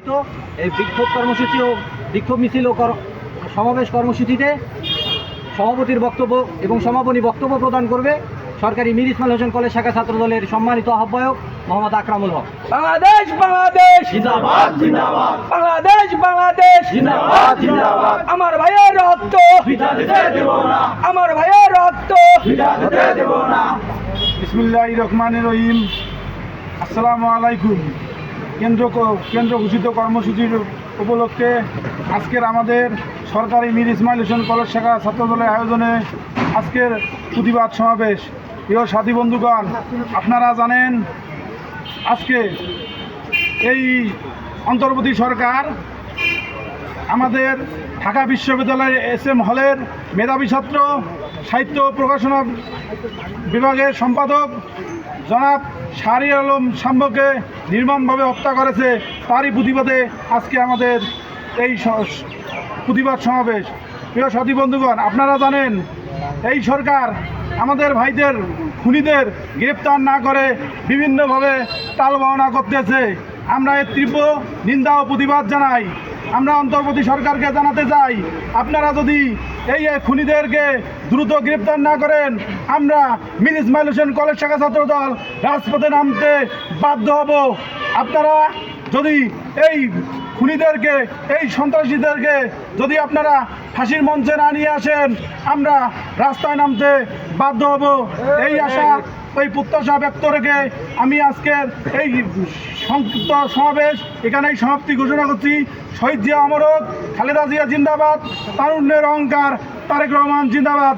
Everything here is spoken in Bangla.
এই বিক্ষোভ কর্মসূচি ও বিক্ষোভ মিছিল ও সমাবেশ কর্মসূচিতে সভাপতির বক্তব্য এবং সমাপনী বক্তব্য প্রদান করবে সরকারি মীর ইসমাইল হোসেন কলেজ শাখা ছাত্রদলের সম্মানিত আহ্বায়ক মোহাম্মদ আকরামুল হক। বাংলাদেশ বাংলাদেশ জিন্দাবাদ জিন্দাবাদ বাংলাদেশ বাংলাদেশ জিন্দাবাদ জিন্দাবাদ আমার ভাইয়ের রক্ত পিতা দিতে দেব না, আমার ভাইয়ের রক্ত পিতা দিতে দেব না। বিসমিল্লাহির রহমানির রহিম। আসসালামু আলাইকুম। কেন্দ্র ঘোষিত কর্মসূচির উপলক্ষে আজকের আমাদের সরকারি মীর ইসমাইল হোসেন কলেজ শাখা ছাত্রদলের আয়োজনে আজকের প্রতিবাদ সমাবেশ। প্রিয় সাথী বন্ধুগণ, আপনারা জানেন আজকে এই অন্তর্বর্তী সরকার আমাদের ঢাকা বিশ্ববিদ্যালয়ের SM হলের মেধাবী ছাত্র সাহিত্য প্রকাশনা বিভাগের সম্পাদক জনাব শাহরিয়ার আলম শাম্বকে নির্মমভাবে হত্যা করেছে। তারই প্রতিবাদে আজকে আমাদের এই প্রতিবাদ সমাবেশ। প্রিয় সাথী বন্ধুগণ, আপনারা জানেন এই সরকার আমাদের ভাইদের খুনিদের গ্রেপ্তার না করে বিভিন্নভাবে টালবাহানা করতেছে। আমরা এর তীব্র নিন্দা ও প্রতিবাদ জানাই। আমরা অন্তর্বর্তী সরকারকে জানাতে চাই, আপনারা যদি এই খুনিদেরকে দ্রুত গ্রেপ্তার না করেন আমরা মীর ইসমাইল হোসেন কলেজ শাখা ছাত্রদল রাজপথে নামতে বাধ্য হব। আপনারা যদি এই খুনিদেরকে, এই সন্ত্রাসীদেরকে যদি আপনারা ফাঁসির মঞ্চে না নিয়ে আসেন আমরা রাস্তায় নামতে বাধ্য হব। এই আশা, এই প্রত্যাশা ব্যক্ত রেখে আমি আজকের এই সংক্ষিপ্ত সমাবেশ এখানেই সমাপ্তি ঘোষণা করছি। শহীদ জিয়া অমর হোক, খালেদা জিয়া জিন্দাবাদ, তারুণ্যের অহংকার তারেক রহমান জিন্দাবাদ।